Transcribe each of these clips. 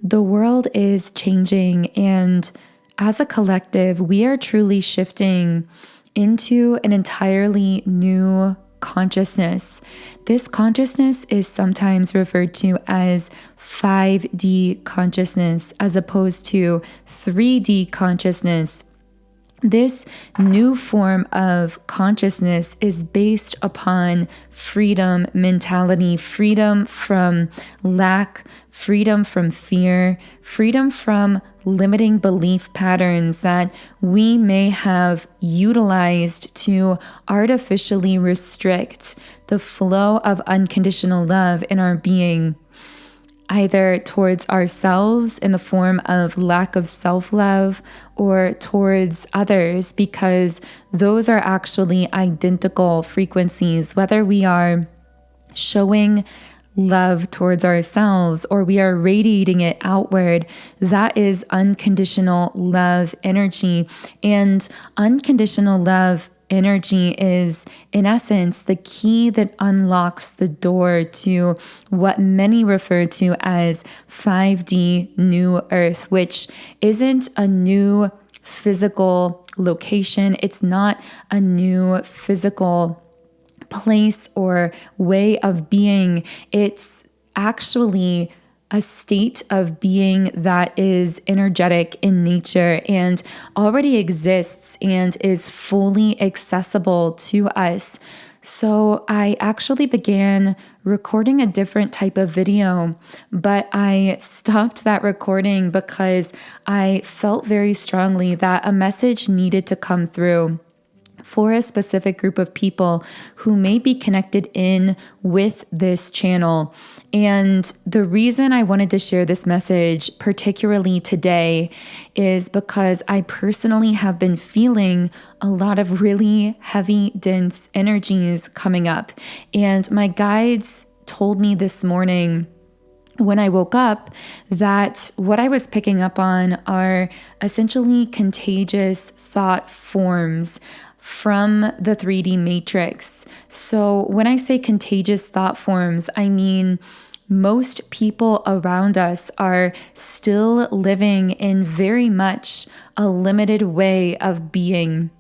The world is changing, and as a collective, we are truly shifting into an entirely new consciousness. This consciousness is sometimes referred to as 5D consciousness as opposed to 3D consciousness. This new form of consciousness is based upon freedom mentality, freedom from lack, freedom from fear, freedom from limiting belief patterns that we may have utilized to artificially restrict the flow of unconditional love in our being, either towards ourselves in the form of lack of self-love or towards others, because those are actually identical frequencies. Whether we are showing love towards ourselves or we are radiating it outward, that is unconditional love energy. And unconditional love energy is, in essence, the key that unlocks the door to what many refer to as 5D New Earth, which isn't a new physical location. It's not a new physical place or way of being. It's actually a state of being that is energetic in nature and already exists and is fully accessible to us. So I actually began recording a different type of video, but I stopped that recording because I felt very strongly that a message needed to come through for a specific group of people who may be connected in with this channel. And the reason I wanted to share this message, particularly today, is because I personally have been feeling a lot of really heavy, dense energies coming up. And my guides told me this morning when I woke up that what I was picking up on are essentially contagious thought forms from the 3D matrix. So when I say contagious thought forms, I mean most people around us are still living in very much a limited way of being.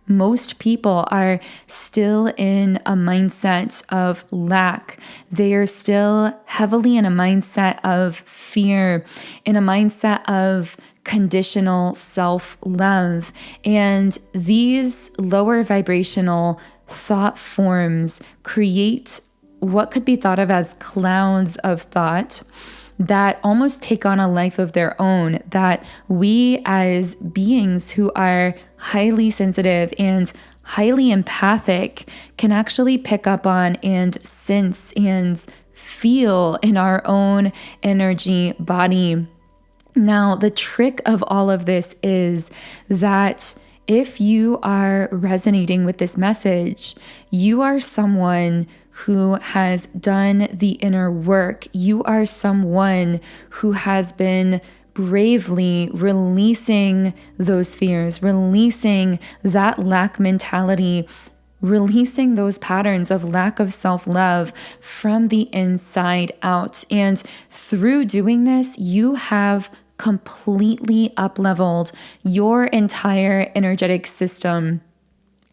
Most people are still in a mindset of lack. They are still heavily in a mindset of fear, in a mindset of conditional self-love. And these lower vibrational thought forms create what could be thought of as clouds of thought that almost take on a life of their own, that we as beings who are highly sensitive and highly empathic can actually pick up on and sense and feel in our own energy body. Now, the trick of all of this is that if you are resonating with this message, you are someone who has done the inner work. You are someone who has been bravely releasing those fears, releasing that lack mentality, releasing those patterns of lack of self-love from the inside out. And through doing this, you have completely up-leveled your entire energetic system.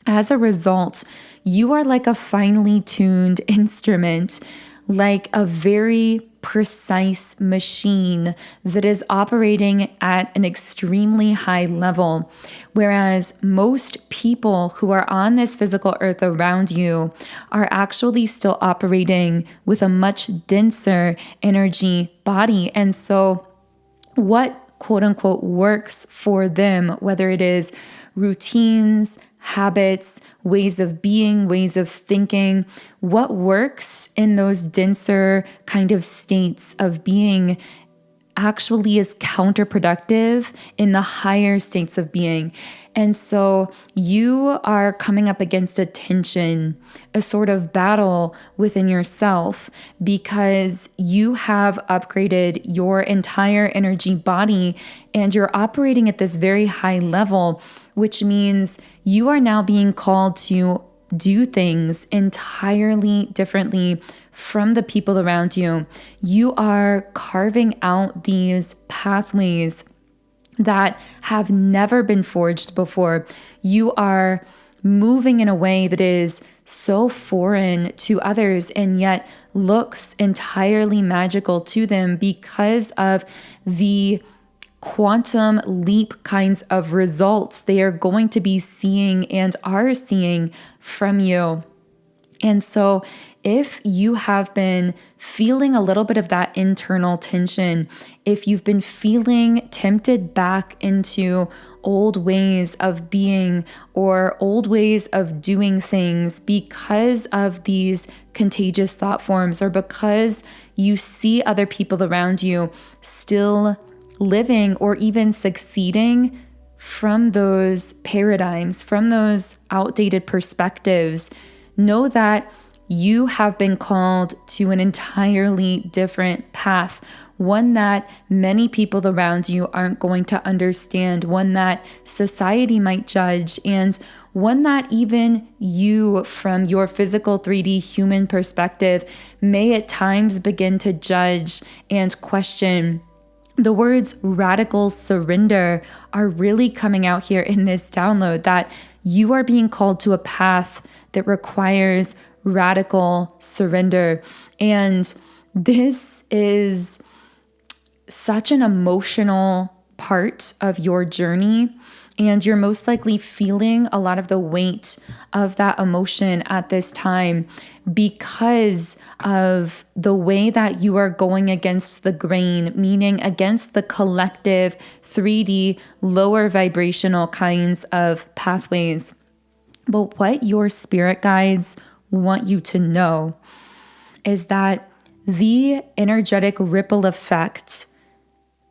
As a result, you are like a finely tuned instrument, like a very precise machine that is operating at an extremely high level. Whereas most people who are on this physical earth around you are actually still operating with a much denser energy body. And so what quote unquote works for them, whether it is routines, habits, ways of being, ways of thinking, what works in those denser kind of states of being actually is counterproductive in the higher states of being. And so you are coming up against a tension, a sort of battle within yourself, because you have upgraded your entire energy body and you're operating at this very high level, which means you are now being called to do things entirely differently from the people around you. You are carving out these pathways that have never been forged before. You are moving in a way that is so foreign to others and yet looks entirely magical to them because of the quantum leap kinds of results they are going to be seeing and are seeing from you. And so if you have been feeling a little bit of that internal tension, if you've been feeling tempted back into old ways of being or old ways of doing things because of these contagious thought forms, or because you see other people around you still living or even succeeding from those paradigms, from those outdated perspectives, know that you have been called to an entirely different path, one that many people around you aren't going to understand, one that society might judge, and one that even you, from your physical 3D human perspective, may at times begin to judge and question. The words radical surrender are really coming out here in this download, that you are being called to a path that requires radical surrender. And this is such an emotional part of your journey. And you're most likely feeling a lot of the weight of that emotion at this time because of the way that you are going against the grain, meaning against the collective 3D lower vibrational kinds of pathways. But what your spirit guides want you to know is that the energetic ripple effect,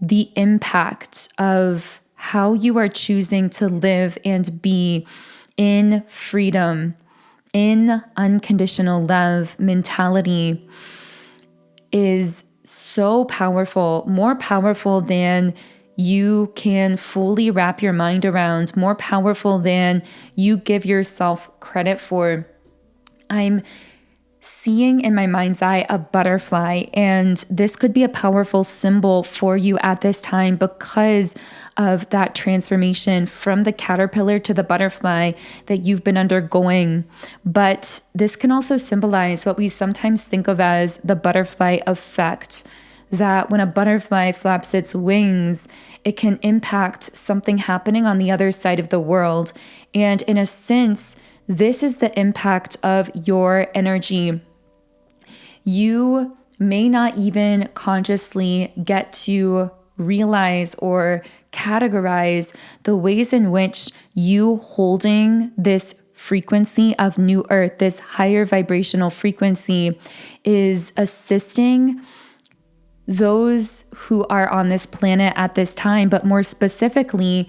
the impact of how you are choosing to live and be in freedom, in unconditional love mentality, is so powerful, more powerful than you can fully wrap your mind around, more powerful than you give yourself credit for. I'm seeing in my mind's eye a butterfly, and this could be a powerful symbol for you at this time because of that transformation from the caterpillar to the butterfly that you've been undergoing. But this can also symbolize what we sometimes think of as the butterfly effect, that when a butterfly flaps its wings, it can impact something happening on the other side of the world. And in a sense, this is the impact of your energy. You may not even consciously get to realize or categorize the ways in which you holding this frequency of new earth, this higher vibrational frequency, is assisting those who are on this planet at this time, but more specifically,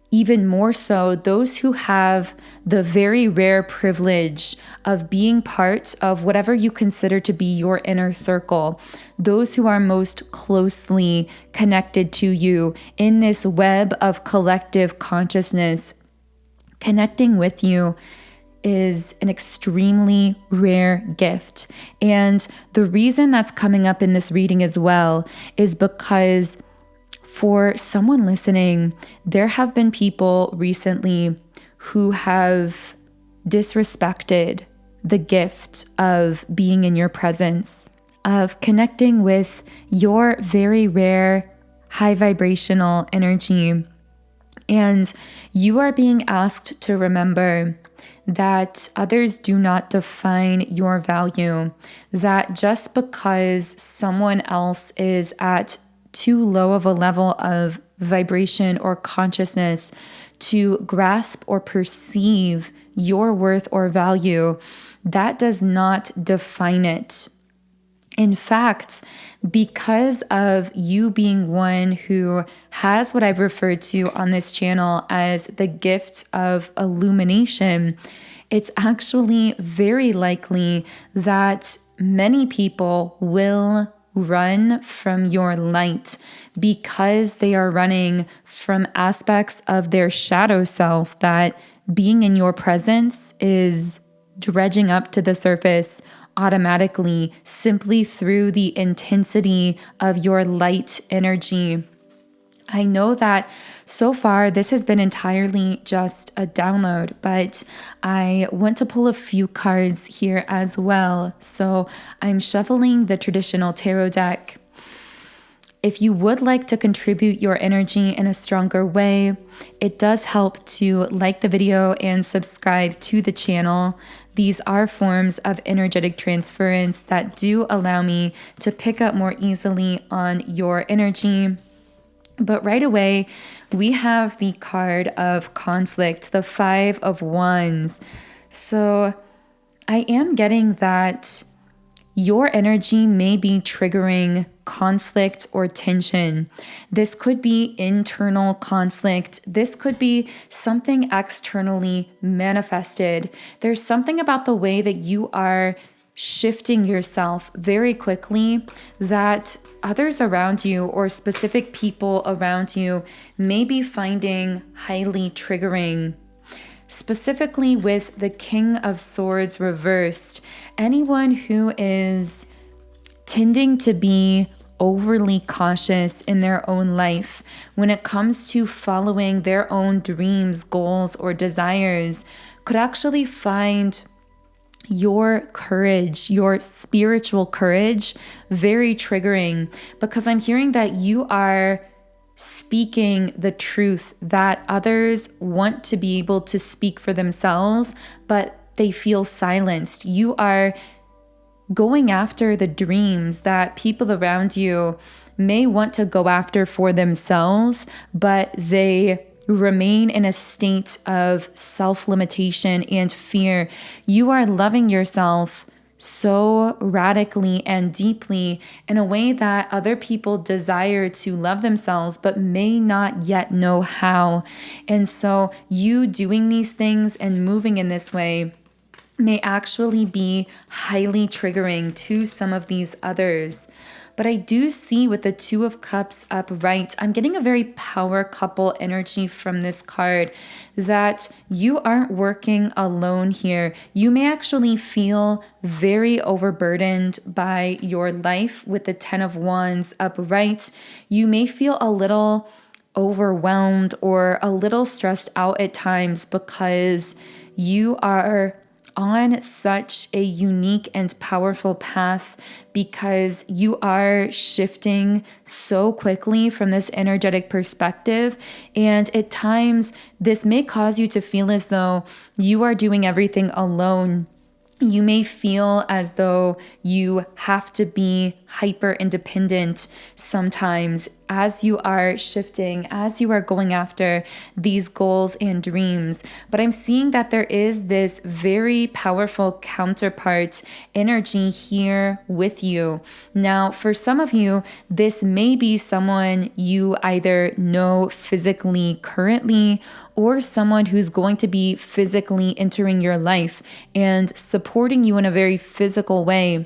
even more so, those who have the very rare privilege of being part of whatever you consider to be your inner circle, those who are most closely connected to you in this web of collective consciousness. Connecting with you is an extremely rare gift. And the reason that's coming up in this reading as well is because for someone listening, there have been people recently who have disrespected the gift of being in your presence, of connecting with your very rare high vibrational energy. And you are being asked to remember that others do not define your value, that just because someone else is at too low of a level of vibration or consciousness to grasp or perceive your worth or value, that does not define it. In fact, because of you being one who has what I've referred to on this channel as the gift of illumination, it's actually very likely that many people will run from your light because they are running from aspects of their shadow self that being in your presence is dredging up to the surface automatically simply through the intensity of your light energy. I know that so far this has been entirely just a download, but I want to pull a few cards here as well. So I'm shuffling the traditional tarot deck. If you would like to contribute your energy in a stronger way, it does help to like the video and subscribe to the channel. These are forms of energetic transference that do allow me to pick up more easily on your energy. But right away, we have the card of conflict, the 5 of Wands. So I am getting that your energy may be triggering conflict or tension. This could be internal conflict. This could be something externally manifested. There's something about the way that you are shifting yourself very quickly that others around you or specific people around you may be finding highly triggering. Specifically with the King of Swords reversed, anyone who is tending to be overly cautious in their own life when it comes to following their own dreams, goals, or desires could actually find your courage, your spiritual courage, very triggering, because I'm hearing that you are speaking the truth that others want to be able to speak for themselves, but they feel silenced. You are going after the dreams that people around you may want to go after for themselves, but they remain in a state of self-limitation and fear. You are loving yourself so radically and deeply in a way that other people desire to love themselves but may not yet know how. And so you doing these things and moving in this way may actually be highly triggering to some of these others. But I do see with the 2 of Cups upright, I'm getting a very power couple energy from this card that you aren't working alone here. You may actually feel very overburdened by your life with the 10 of Wands upright. You may feel a little overwhelmed or a little stressed out at times because you are on such a unique and powerful path, because you are shifting so quickly from this energetic perspective. And at times, this may cause you to feel as though you are doing everything alone. You may feel as though you have to be hyper independent sometimes as you are shifting, as you are going after these goals and dreams. But I'm seeing that there is this very powerful counterpart energy here with you. Now, for some of you, this may be someone you either know physically currently or someone who's going to be physically entering your life and supporting you in a very physical way.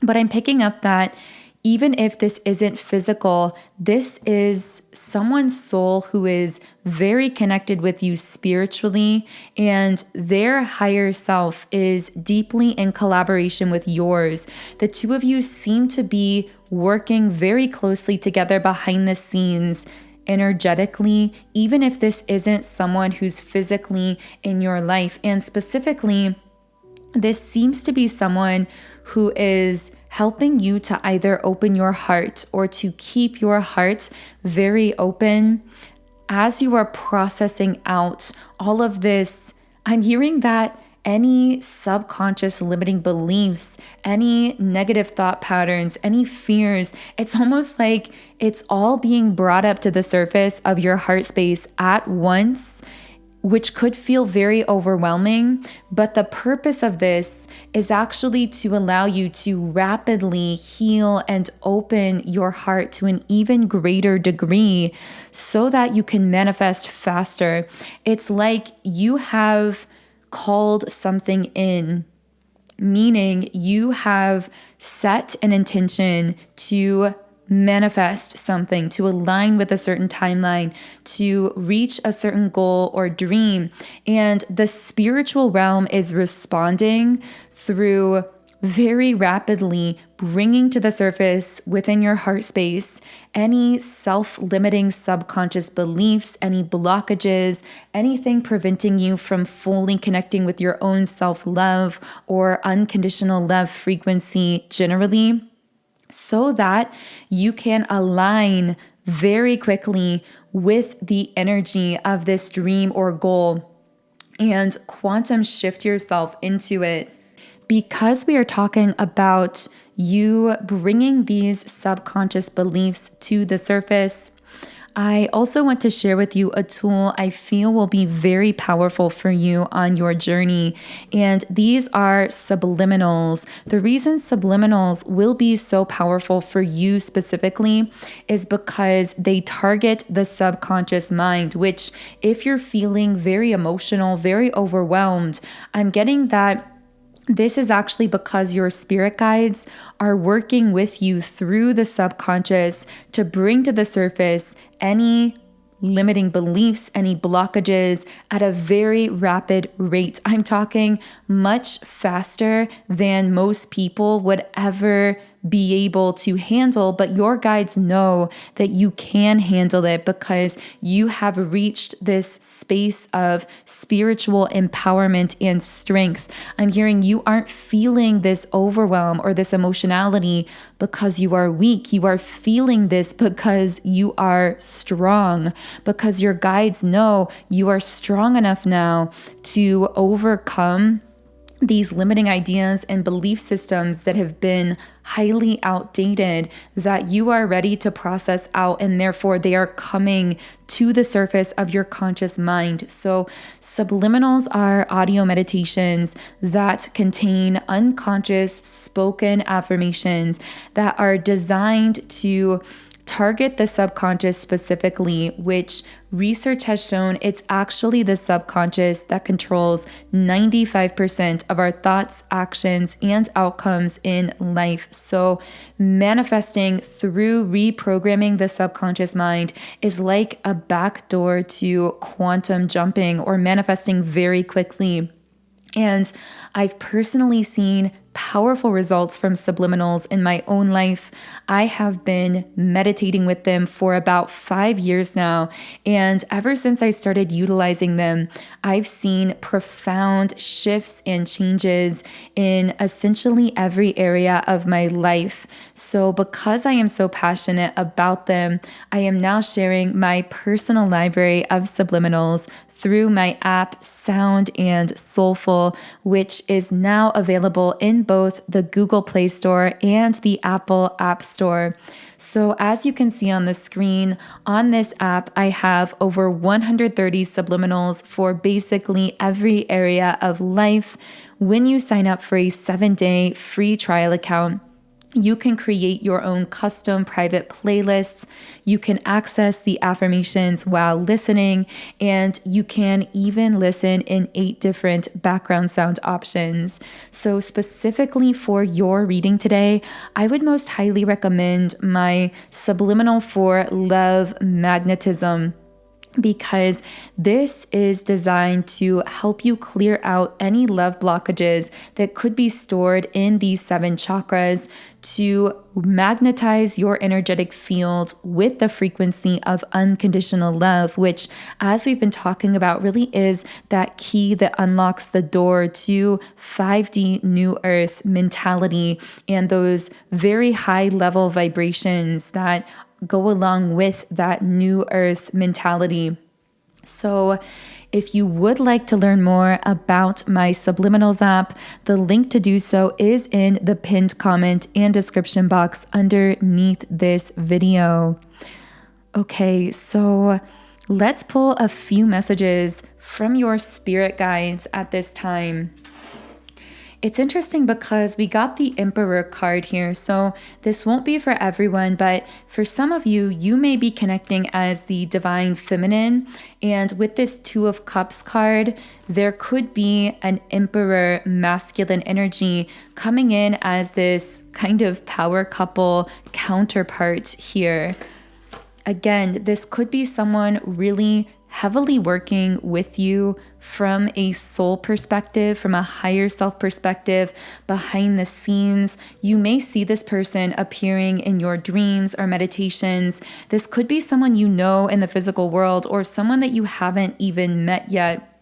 But I'm picking up that even if this isn't physical, this is someone's soul who is very connected with you spiritually, and their higher self is deeply in collaboration with yours. The 2 of you seem to be working very closely together behind the scenes, energetically, even if this isn't someone who's physically in your life. And specifically, this seems to be someone who is helping you to either open your heart or to keep your heart very open as you are processing out all of this. I'm hearing that any subconscious limiting beliefs, any negative thought patterns, any fears, it's almost like it's all being brought up to the surface of your heart space at once, which could feel very overwhelming. But the purpose of this is actually to allow you to rapidly heal and open your heart to an even greater degree so that you can manifest faster. It's like you have called something in, meaning you have set an intention to manifest something, to align with a certain timeline, to reach a certain goal or dream. And the spiritual realm is responding through very rapidly bringing to the surface within your heart space any self-limiting subconscious beliefs, any blockages, anything preventing you from fully connecting with your own self-love or unconditional love frequency generally, so that you can align very quickly with the energy of this dream or goal and quantum shift yourself into it. Because we are talking about you bringing these subconscious beliefs to the surface, I also want to share with you a tool I feel will be very powerful for you on your journey. And these are subliminals. The reason subliminals will be so powerful for you specifically is because they target the subconscious mind, which if you're feeling very emotional, very overwhelmed, I'm getting that this is actually because your spirit guides are working with you through the subconscious to bring to the surface any limiting beliefs, any blockages at a very rapid rate. I'm talking much faster than most people would ever be able to handle, but your guides know that you can handle it because you have reached this space of spiritual empowerment and strength. I'm hearing you aren't feeling this overwhelm or this emotionality because you are weak. You are feeling this because you are strong, because your guides know you are strong enough now to overcome these limiting ideas and belief systems that have been highly outdated, that you are ready to process out, and therefore they are coming to the surface of your conscious mind. So subliminals are audio meditations that contain unconscious spoken affirmations that are designed to target the subconscious specifically, which research has shown it's actually the subconscious that controls 95% of our thoughts, actions, and outcomes in life. So manifesting through reprogramming the subconscious mind is like a backdoor to quantum jumping or manifesting very quickly. And I've personally seen powerful results from subliminals in my own life. I have been meditating with them for about 5 years now. And ever since I started utilizing them, I've seen profound shifts and changes in essentially every area of my life. So because I am so passionate about them, I am now sharing my personal library of subliminals through my app, Sound and Soulful, which is now available in both the Google Play Store and the Apple App Store. So as you can see on the screen, on this app, I have over 130 subliminals for basically every area of life. When you sign up for a 7-day free trial account, you can create your own custom private playlists. You can access the affirmations while listening, and you can even listen in 8 different background sound options. So specifically for your reading today, I would most highly recommend my Subliminal for Love Magnetism, because this is designed to help you clear out any love blockages that could be stored in these 7 chakras, to magnetize your energetic field with the frequency of unconditional love, which, as we've been talking about, really is that key that unlocks the door to 5D New Earth mentality and those very high level vibrations that go along with that New Earth mentality. So if you would like to learn more about my Subliminals app, the link to do so is in the pinned comment and description box underneath this video. Okay, so let's pull a few messages from your spirit guides at this time. It's interesting because we got the Emperor card here, so this won't be for everyone, but for some of you, you may be connecting as the Divine Feminine, and with this 2 of Cups card, there could be an Emperor masculine energy coming in as this kind of power couple counterpart here. Again, this could be someone really heavily working with you from a soul perspective, from a higher self perspective, behind the scenes. You may see this person appearing in your dreams or meditations. This could be someone you know in the physical world or someone that you haven't even met yet.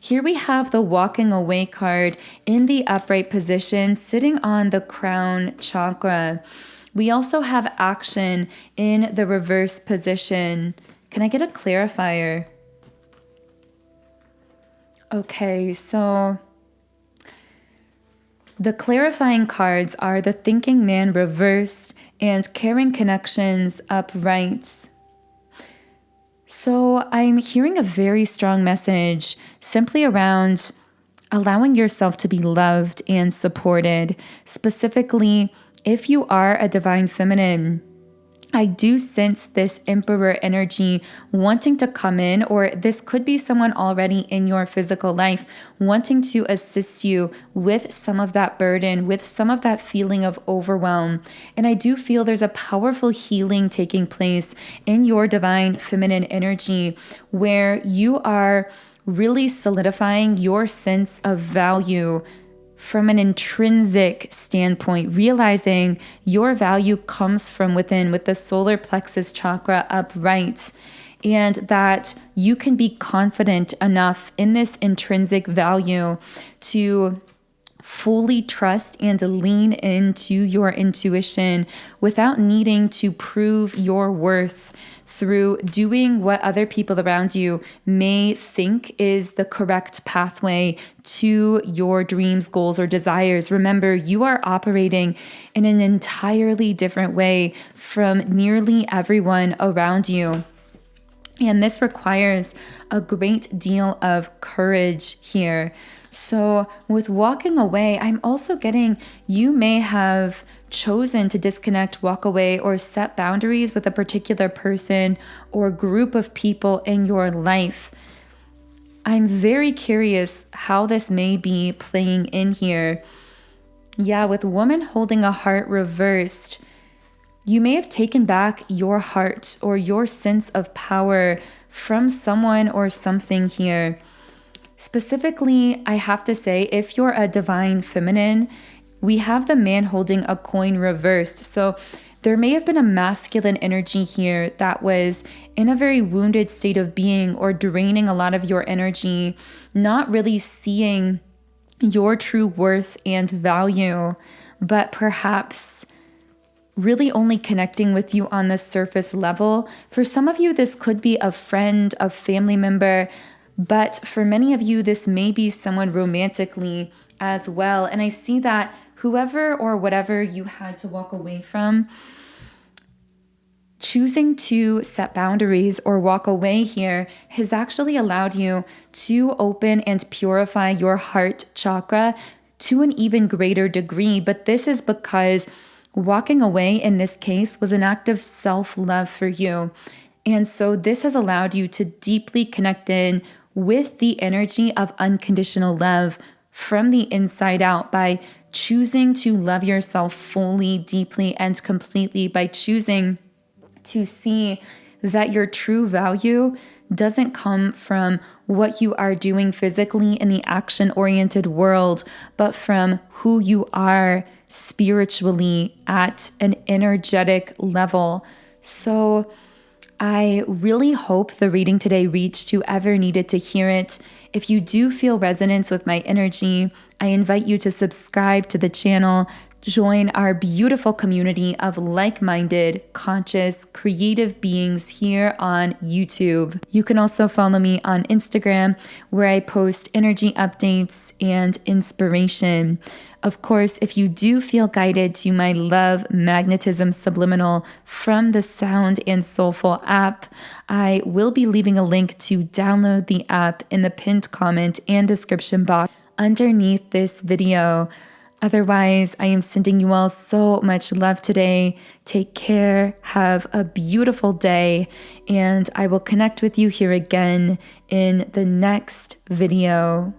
Here we have the walking away card in the upright position, sitting on the crown chakra. We also have action in the reverse position. Can I get a clarifier? Okay, so the clarifying cards are the thinking man reversed and caring connections upright. So I'm hearing a very strong message simply around allowing yourself to be loved and supported. Specifically, if you are a divine feminine, I do sense this emperor energy wanting to come in, or this could be someone already in your physical life wanting to assist you with some of that burden, with some of that feeling of overwhelm. And I do feel there's a powerful healing taking place in your divine feminine energy where you are really solidifying your sense of value from an intrinsic standpoint, realizing your value comes from within with the solar plexus chakra upright, and that you can be confident enough in this intrinsic value to fully trust and lean into your intuition without needing to prove your worth through doing what other people around you may think is the correct pathway to your dreams, goals, or desires. Remember, you are operating in an entirely different way from nearly everyone around you. And this requires a great deal of courage here. So with walking away, I'm also getting you may have chosen to disconnect, walk away, or set boundaries with a particular person or group of people in your life. I'm very curious how this may be playing in here. Yeah, with woman holding a heart reversed, you may have taken back your heart or your sense of power from someone or something here. Specifically, I have to say, if you're a divine feminine, we have the man holding a coin reversed. So there may have been a masculine energy here that was in a very wounded state of being or draining a lot of your energy, not really seeing your true worth and value, but perhaps really only connecting with you on the surface level. For some of you, this could be a friend, a family member, but for many of you, this may be someone romantically as well. And I see that whoever or whatever you had to walk away from, choosing to set boundaries or walk away here has actually allowed you to open and purify your heart chakra to an even greater degree. But this is because walking away in this case was an act of self-love for you. And so this has allowed you to deeply connect in with the energy of unconditional love from the inside out by choosing to love yourself fully, deeply, and completely, by choosing to see that your true value doesn't come from what you are doing physically in the action-oriented world, but from who you are spiritually at an energetic level. So I really hope the reading today reached whoever needed to hear it. If you do feel resonance with my energy, I invite you to subscribe to the channel, join our beautiful community of like-minded, conscious, creative beings here on YouTube. You can also follow me on Instagram, where I post energy updates and inspiration. Of course, if you do feel guided to my Love Magnetism Subliminal from the Sound and Soulful app, I will be leaving a link to download the app in the pinned comment and description box underneath this video. Otherwise, I am sending you all so much love today. Take care, have a beautiful day, and I will connect with you here again in the next video.